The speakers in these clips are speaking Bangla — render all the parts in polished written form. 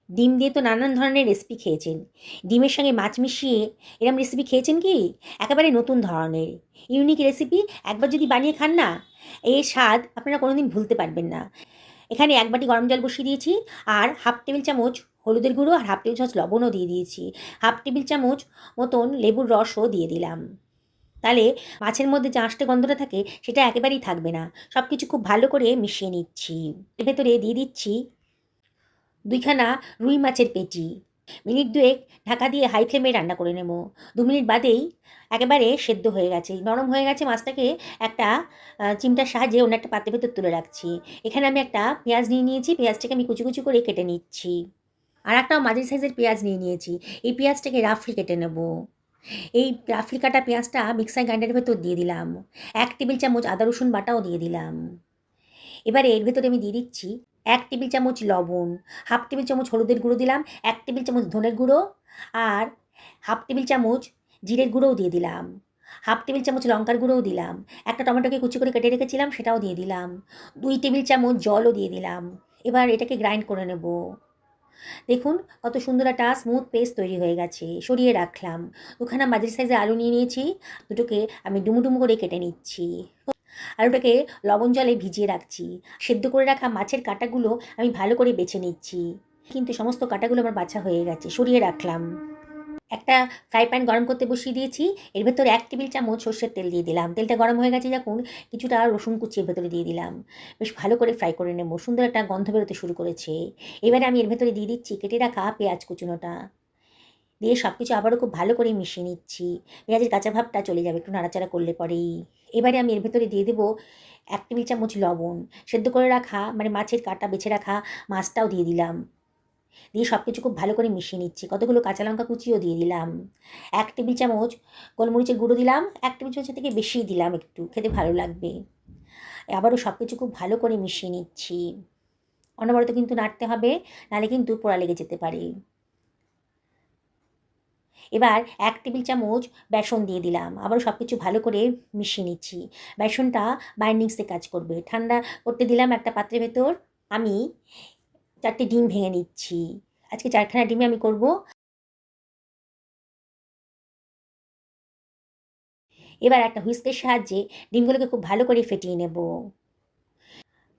ডিম দিয়ে তো নানান ধরনের রেসিপি খেয়েছেন। ডিমের সঙ্গে মাছ মিশিয়ে এরম রেসিপি খেয়েছেন কি? একেবারে নতুন ধরনের ইউনিক রেসিপি। একবার যদি বানিয়ে খান না, এর স্বাদ আপনারা কোনোদিন ভুলতে পারবেন না। এখানে ১ বাটি গরম জল বসিয়ে দিয়েছি, আর হাফ টেবিল চামচ হলুদের গুঁড়ো আর হাফ টেবিল চামচ লবণও দিয়ে দিয়েছি। হাফ টেবিল চামচ মতন লেবুর রসও দিয়ে দিলাম। তাহলে মাছের মধ্যে যে আঁশটে গন্ধটা থাকে সেটা একেবারেই থাকবে না। সব কিছু খুব ভালো করে মিশিয়ে নিচ্ছি। এর ভেতরে দিয়ে দিচ্ছি ২ খানা রুই মাছের পেটি। মিনিট ২ ঢাকা দিয়ে হাই ফ্লেমে রান্না করে নেব। ২ মিনিট বাদেই একেবারে সেদ্ধ হয়ে গেছে, নরম হয়ে গেছে। মাছটাকে একটা চিমটার সাহায্যে অন্য একটা পাত্রের ভেতর তুলে রাখছি। এখানে আমি একটা পেঁয়াজ নিয়ে নিয়েছি, পেঁয়াজটাকে আমি কুচি কুচি করে কেটে নিচ্ছি। আর একটা মাঝারি সাইজের পেঁয়াজ নিয়ে নিয়েছি, এই পেঁয়াজটাকে রাফলি কেটে নেব। এই রাফলি কাটা পেঁয়াজটা মিক্সার গ্রাইন্ডারের ভেতর দিয়ে দিলাম। ১ টেবিল চামচ আদা রসুন বাটাও দিয়ে দিলাম। এবারে এর ভেতরে আমি দিয়ে দিচ্ছি ১ টেবিল চামচ লবণ, হাফ টেবিল চামচ হলুদের গুঁড়ো দিলাম, ১ টেবিল চামচ ধনের গুঁড়ো, আর হাফ টেবিল চামচ জিরের গুঁড়োও দিয়ে দিলাম, হাফ টেবিল চামচ লঙ্কার গুঁড়োও দিলাম। একটা টমেটোকে কুচি করে কেটে রেখেছিলাম, সেটাও দিয়ে দিলাম। ২ টেবিল চামচ জলও দিয়ে দিলাম। এবার এটাকে গ্রাইন্ড করে নেব। দেখুন কত সুন্দর একটা স্মুথ পেস্ট তৈরি হয়ে গেছে। সরিয়ে রাখলাম। ২ খানা মাঝারি সাইজের আলু নিয়ে নিয়েছি, দুটোকে আমি ডুমু ডুমু করে কেটে নিচ্ছি। আলুটাকে লবণ জলে ভিজিয়ে রাখছি। সেদ্ধ করে রাখা মাছের কাঁটাগুলো আমি ভালো করে বেছে নিচ্ছি। কিন্তু সমস্ত কাঁটাগুলো আমার বাছা হয়ে গেছে, সরিয়ে রাখলাম। একটা ফ্রাই প্যান গরম করতে বসিয়ে দিয়েছি। এর ভেতরে ১ টেবিল চামচ সর্ষের তেল দিয়ে দিলাম। তেলটা গরম হয়ে গেছে যখন, কিছুটা রসুন কুচি এর ভেতরে দিয়ে দিলাম। বেশ ভালো করে ফ্রাই করে নেব। সুন্দর একটা গন্ধ বেরোতে শুরু করেছে। এবারে আমি এর ভেতরে দিয়ে দিচ্ছি কেটে রাখা পেঁয়াজ কুচুনোটা। দিয়ে সব কিছু আবারও খুব ভালো করে মিশিয়ে নিচ্ছি। পেঁয়াজের কাঁচা ভাবটা চলে যাবে একটু নাড়াচাড়া করলে পরেই। এবারে আমি এর ভেতরে দিয়ে দেবো ১ টেবিল চামচ লবণ। সেদ্ধ করে রাখা মানে মাছের কাঁটা বেছে রাখা মাছটাও দিয়ে দিলাম। দিয়ে সব কিছু খুব ভালো করে মিশিয়ে নিচ্ছি। কতগুলো কাঁচা লঙ্কা কুচিও দিয়ে দিলাম। ১ টেবিল চামচ গোলমরিচের গুঁড়ো দিলাম। ১ টেবিল চামচের থেকে বেশিই দিলাম একটু, খেতে ভালো লাগবে। আবারও সব কিছু খুব ভালো করে মিশিয়ে নিচ্ছি। অনবরত কিন্তু নাড়তে হবে, নাহলে কিন্তু পোড়া লেগে যেতে পারে। এবার ১ টেবিল চামচ বেসন দিয়ে দিলাম। আবারও সব কিছু ভালো করে মিশিয়ে নিচ্ছি। বেসনটা বাইন্ডিংসে কাজ করবে। ঠান্ডা করতে দিলাম একটা পাত্রের ভেতর। আমি ৪টে ডিম ভেঙে নিচ্ছি। আজকে ৪ খানা ডিমে আমি করব। এবার একটা হুইস্কের সাহায্যে ডিমগুলোকে খুব ভালো করে ফেটিয়ে নেব।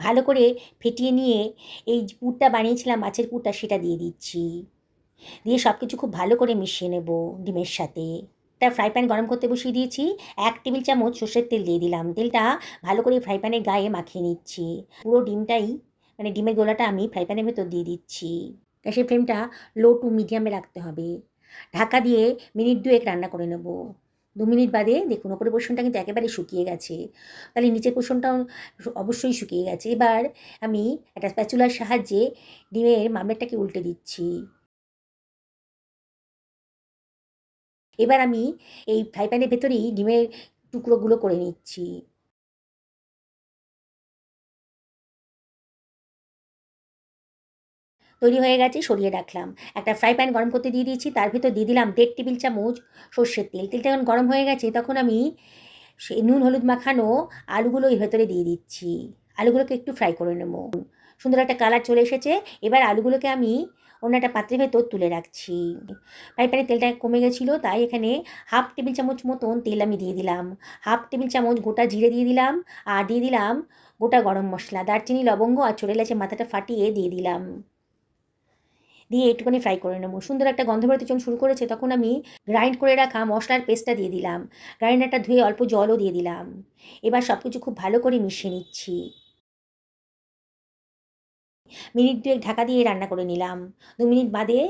ভালো করে ফেটিয়ে নিয়ে এই যে পুরটা বানিয়েছিলাম মাছের পুরটা, সেটা দিয়ে দিচ্ছি। দিয়ে সব কিছু খুব ভালো করে মিশিয়ে নেব ডিমের সাথে। একটা ফ্রাই প্যান গরম করতে বসিয়ে দিয়েছি। ১ টেবিল চামচ সর্ষের তেল দিয়ে দিলাম। তেলটা ভালো করে ফ্রাই প্যানের গায়ে মাখিয়ে নিচ্ছি। পুরো ডিমটাই মানে ডিমের গোলাটা আমি ফ্রাই প্যানের ভেতর দিয়ে দিচ্ছি। গ্যাসের ফ্লেমটা লো টু মিডিয়ামে রাখতে হবে। ঢাকা দিয়ে মিনিট ২ রান্না করে নেব। ২ মিনিট বাদে দেখুন ওপরের পোর্শনটা কিন্তু একেবারে শুকিয়ে গেছে। তাহলে নিচের পোর্শনটাও অবশ্যই শুকিয়ে গেছে। এবার আমি একটা স্প্যাচুলার সাহায্যে ডিমের মামলেটটাকে উল্টে দিচ্ছি। এবার আমি এই ফ্রাই প্যানের ভেতরেই ডিমের টুকরোগুলো করে নিচ্ছি। তৈরি হয়ে গেছে, সরিয়ে রাখলাম। একটা ফ্রাই প্যান গরম করতে দিয়ে দিয়েছি, তার ভেতর দিয়ে দিলাম ১.৫ টেবিল চামচ সর্ষের তেল। তেলটা যখন গরম হয়ে গেছে তখন আমি নুন হলুদ মাখানো আলুগুলো এর ভেতরে দিয়ে দিচ্ছি। আলুগুলোকে একটু ফ্রাই করে নেব। সুন্দর একটা কালার চলে এসেছে। এবার আলুগুলোকে আমি অন্য একটা পাত্রের ভেতর তুলে রাখছি। ফ্রাই প্যানের তেলটা কমে গেছিলো, তাই এখানে হাফ টেবিল চামচ মতন তেল আমি দিয়ে দিলাম। হাফ টেবিল চামচ গোটা জিরে দিয়ে দিলাম, আর দিয়ে দিলাম গোটা গরম মশলা, দারচিনি, লবঙ্গ আর ছোট এলাচের মাথাটা ফাটিয়ে দিয়ে দিলাম। দিয়ে একটুখানি ফ্রাই করে নেব। সুন্দর একটা গন্ধ বেরোতে যখন শুরু করেছে তখন আমি গ্রাইন্ড করে রাখা মশলার পেস্টটা দিয়ে দিলাম। গ্রাইন্ডারটা ধুয়ে অল্প জলও দিয়ে দিলাম। এবার সব কিছু খুব ভালো করে মিশিয়ে নিচ্ছি। মিনিট ২ ঢাকা দিয়ে রান্না করে নিলাম। ২ মিনিট বাদে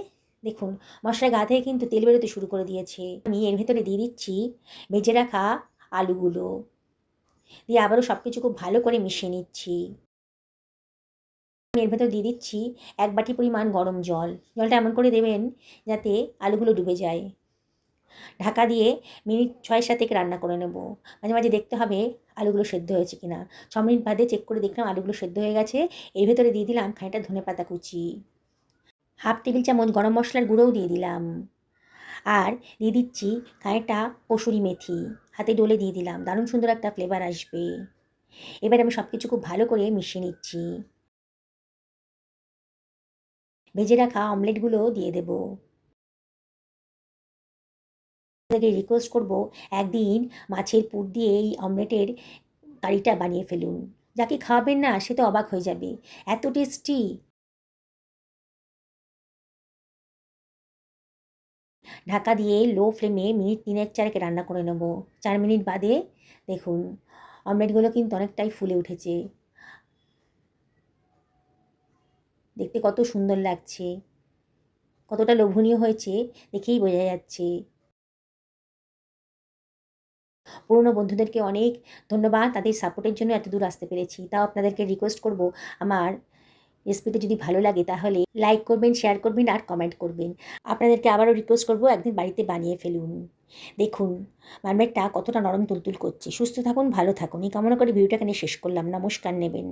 দেখুন মশলার গা থেকে কিন্তু তেল বেরোতে শুরু করে দিয়েছে। আমি এর ভেতরে দিয়ে দিচ্ছি ভেজে রাখা আলুগুলো। দিয়ে আবারও সব কিছু খুব ভালো করে মিশিয়ে নিচ্ছি। আমি এর ভেতর দিয়ে দিচ্ছি ১ বাটি পরিমাণ গরম জল। জলটা এমন করে দেবেন যাতে আলুগুলো ডুবে যায়। ঢাকা দিয়ে মিনিট ৬-৭ রান্না করে নেব। মাঝে মাঝে দেখতে হবে আলুগুলো সেদ্ধ হয়েছে কিনা। ৬ মিনিট বাদে চেক করে দেখলাম আলুগুলো সেদ্ধ হয়ে গেছে। এর ভেতরে দিয়ে দিলাম খানিকটা ধনেপাতা কুচি। হাফ টেবিল চামচ গরম মশলার গুঁড়োও দিয়ে দিলাম। আর দিয়ে দিচ্ছি খানিকটা কসুরি মেথি। হাতে ডলে দিয়ে দিলাম। দারুণ সুন্দর একটা ফ্লেভার আসবে। এবার আমি সব কিছু খুব ভালো করে মিশিয়ে নিচ্ছি। ভেজে রাখা অমলেটগুলো দিয়ে দেব। আপনাদেরকে রিকোয়েস্ট করব, একদিন মাছের পুর দিয়ে এই অমলেটের কারিটা বানিয়ে ফেলুন। যাকে খাওয়াবেন না সে তো অবাক হয়ে যাবে, এত টেস্টি। ঢাকা দিয়ে লো ফ্লেমে মিনিট ৩-৪ রান্না করে নেব। ৪ মিনিট বাদে দেখুন অমলেটগুলো কিন্তু অনেকটাই ফুলে উঠেছে। দেখতে কত সুন্দর লাগছে, কতটা লোভনীয় হয়েছে দেখেই বোঝা যাচ্ছে। পুরনো বন্ধুদেরকে অনেক ধন্যবাদ, তাদের সাপোর্টের জন্য এত দূর আসতে পেরেছি। তাও আপনাদেরকে রিকোয়েস্ট করব, আমার রেসিপিটা যদি ভালো লাগে তাহলে লাইক করবেন, শেয়ার করবেন আর কমেন্ট করবেন। আপনাদেরকে আবারও রিকোয়েস্ট করব, একদিন বাড়িতে বানিয়ে ফেলুন। দেখুন মারমেটটা কতটা নরম তুলতুল করছে। সুস্থ থাকুন, ভালো থাকুন, এই কামনা করে ভিডিওটা এখানে শেষ করলাম। নমস্কার নেবেন।